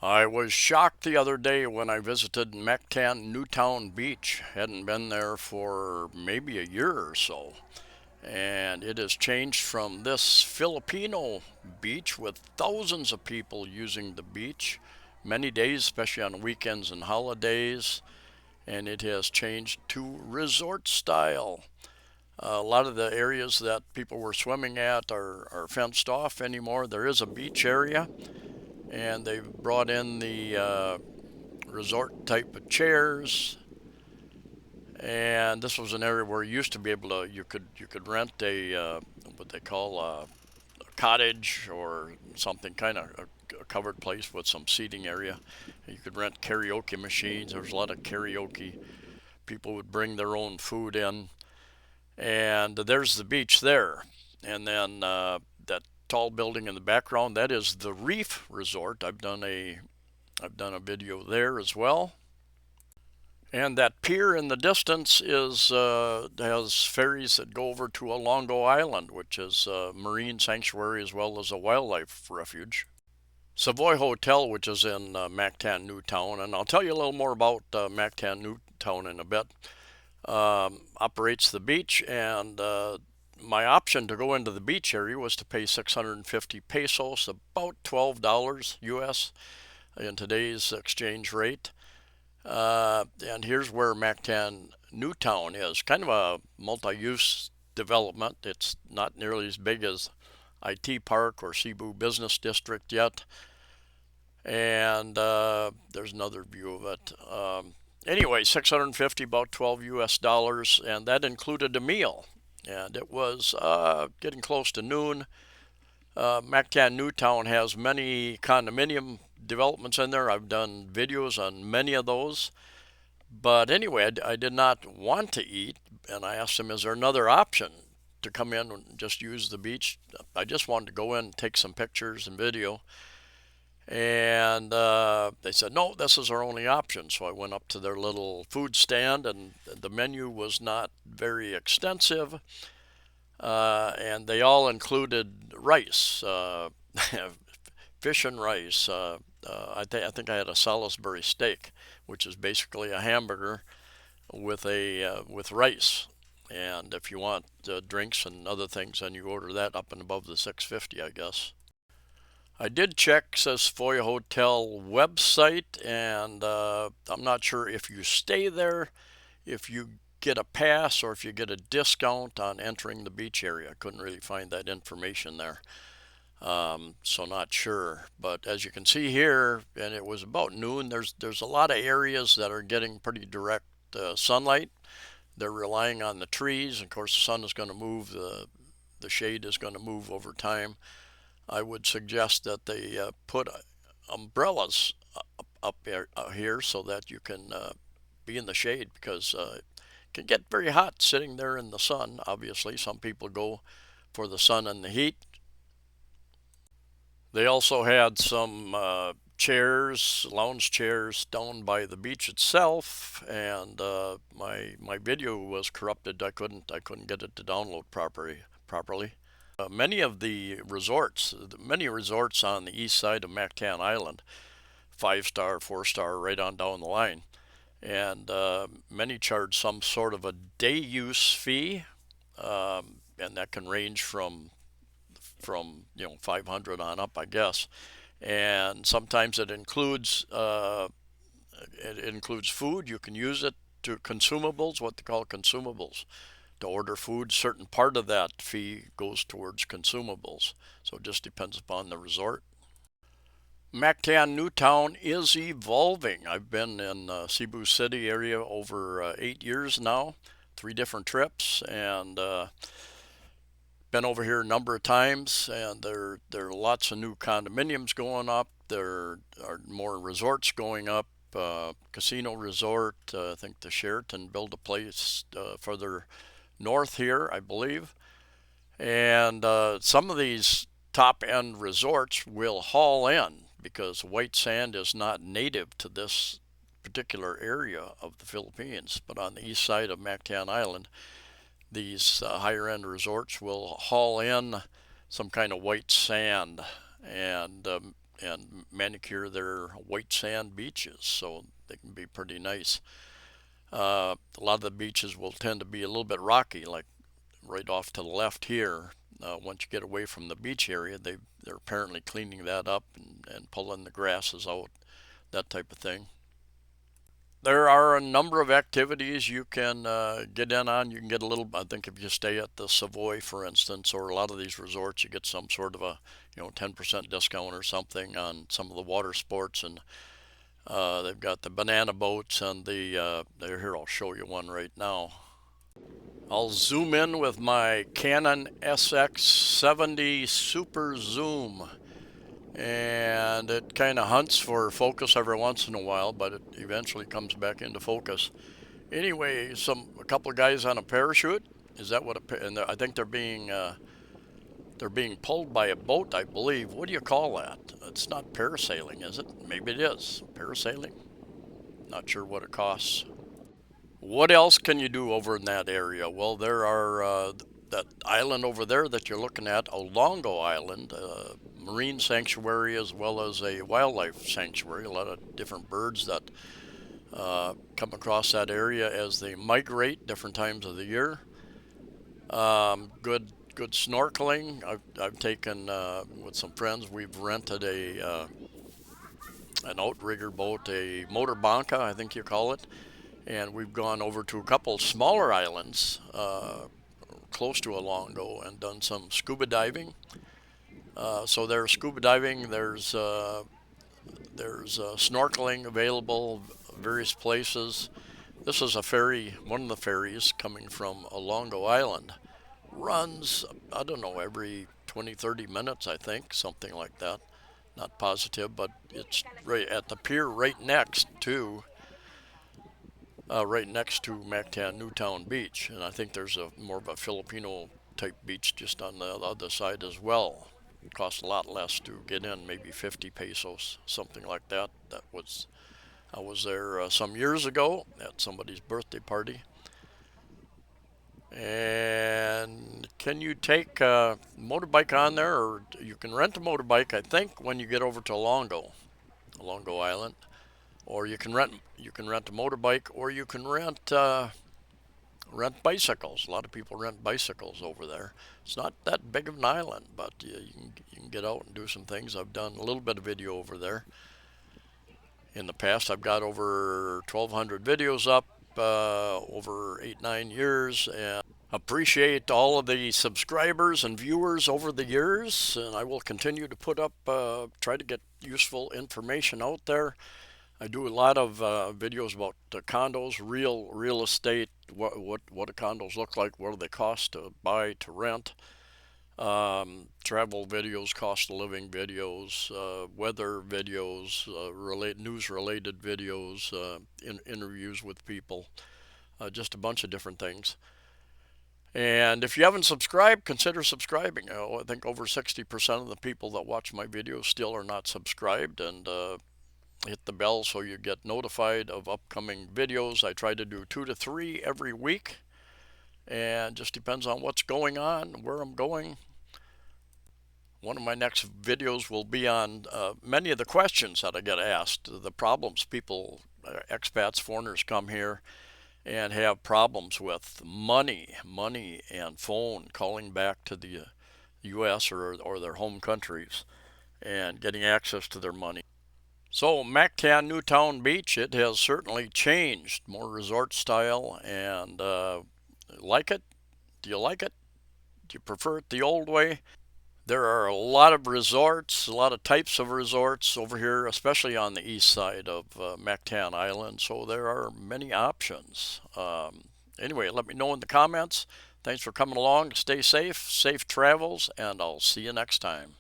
I was shocked the other day when I visited Mactan Newtown Beach. Hadn't been there for maybe a year or so. And it has changed from this Filipino beach with thousands of people using the beach many days, especially on weekends and holidays. And it has changed to resort style. A lot of the areas that people were swimming at are fenced off anymore. There is a beach area, and they've brought in the resort type of chairs. And this was an area where you used to be able to you could rent a what they call a cottage or something, kind of a covered place with some seating area. You could rent karaoke machines. There was a lot of karaoke. People would bring their own food in, and there's the beach there. And then that tall building in the background, that is the Reef Resort. I've done a video there as well. And that pier in the distance is has ferries that go over to Alongo Island, which is a marine sanctuary as well as a wildlife refuge. Savoy Hotel, which is in Mactan Newtown, and I'll tell you a little more about Mactan Newtown in a bit, operates the beach, and my option to go into the beach area was to pay 650 pesos, about $12 US in today's exchange rate. And here's where Mactan Newtown is. Kind of a multi-use development. It's not nearly as big as IT Park or Cebu Business District yet. And there's another view of it. Anyway, 650, about 12 US dollars, and that included a meal. And it was getting close to noon. Mactan Newtown has many condominium developments in there. I've done videos on many of those. But anyway, I did not want to eat, and I asked them, is there another option to come in and just use the beach? I just wanted to go in, take some pictures and video. And they said, no, this is our only option. So I went up to their little food stand, and the menu was not very extensive. And they all included rice, fish and rice. I think I had a Salisbury steak, which is basically a hamburger with rice. And if you want drinks and other things, then you order that up and above the 650, I guess. I did check Savoy Hotel website, and I'm not sure if you stay there, if you get a pass, or if you get a discount on entering the beach area. I couldn't really find that information there. So not sure. But as you can see here, and it was about noon, there's a lot of areas that are getting pretty direct sunlight. They're relying on the trees. Of course, the sun is going to move, the shade is going to move over time. I would suggest that they put umbrellas up here so that you can be in the shade, because it can get very hot sitting there in the sun. Obviously, some people go for the sun and the heat. They also had some chairs, lounge chairs down by the beach itself, and my video was corrupted. I couldn't get it to download properly. Many resorts on the east side of Mactan Island, 5-star, 4-star, right on down the line, and many charge some sort of a day use fee, and that can range from 500 on up, I guess. And sometimes it includes food. You can use it to consumables, what they call consumables. To order food, certain part of that fee goes towards consumables. So it just depends upon the resort. Mactan Newtown is evolving. I've been in Cebu City area over 8 years now, 3 different trips, and been over here a number of times. And there are lots of new condominiums going up. There are more resorts going up. Casino resort. I think the Sheraton built a place further north here, I believe. And some of these top end resorts will haul in, because white sand is not native to this particular area of the Philippines. But on the east side of Mactan Island, these higher end resorts will haul in some kind of white sand, and and manicure their white sand beaches, so they can be pretty nice. A lot of the beaches will tend to be a little bit rocky, like right off to the left here. Once you get away from the beach area, they're apparently cleaning that up and pulling the grasses out, that type of thing. There are a number of activities you can get in on. You can get a little, I think if you stay at the Savoy, for instance, or a lot of these resorts, you get some sort of a 10% discount or something on some of the water sports. And they've got the banana boats and they're here. I'll show you one right now. I'll zoom in with my Canon SX70 Super Zoom, and it kind of hunts for focus every once in a while, but it eventually comes back into focus. Anyway, a couple of guys on a parachute. Is that what? And I think they're being pulled by a boat, I believe. What do you call that? It's not parasailing, is it? Maybe it is parasailing. Not sure what it costs. What else can you do over in that area? Well, there are that island over there that you're looking at, Olongo Island, marine sanctuary as well as a wildlife sanctuary. A lot of different birds that come across that area as they migrate different times of the year. Good snorkeling. I've taken with some friends. We've rented an outrigger boat, a motor banca, I think you call it, and we've gone over to a couple smaller islands close to Olongo and done some scuba diving. So there's scuba diving. There's snorkeling available various places. This is a ferry, one of the ferries coming from Olongo Island. Runs, I don't know, every 20, 30 minutes, I think, something like that. Not positive, but it's right at the pier right next to Mactan Newtown Beach, and I think there's a more of a Filipino type beach just on the other side as well. It costs a lot less to get in, maybe 50 pesos, something like that. I was there some years ago at somebody's birthday party. And can you take a motorbike on there, or you can rent a motorbike? I think when you get over to Olongo Island, or you can rent a motorbike, or you can rent bicycles. A lot of people rent bicycles over there. It's not that big of an island, but you can get out and do some things. I've done a little bit of video over there in the past. I've got over 1,200 videos up over 8-9 years, and appreciate all of the subscribers and viewers over the years, and I will continue to put up, try to get useful information out there. I do a lot of videos about condos, real estate, what do condos look like, what do they cost to buy, to rent, travel videos, cost of living videos, weather videos, news-related videos, interviews with people, just a bunch of different things. And if you haven't subscribed, consider subscribing. I think over 60% of the people that watch my videos still are not subscribed, and hit the bell so you get notified of upcoming videos. I try to do 2 to 3 every week, and just depends on what's going on, where I'm going. One of my next videos will be on many of the questions that I get asked, the problems people, expats, foreigners come here and have problems with money and phone, calling back to the U.S. or their home countries and getting access to their money. So Mactan Newtown Beach, it has certainly changed, more resort style, and like it? Do you like it? Do you prefer it the old way? There are a lot of resorts, a lot of types of resorts over here, especially on the east side of Mactan Island, so there are many options. Anyway, let me know in the comments. Thanks for coming along. Stay safe, safe travels, and I'll see you next time.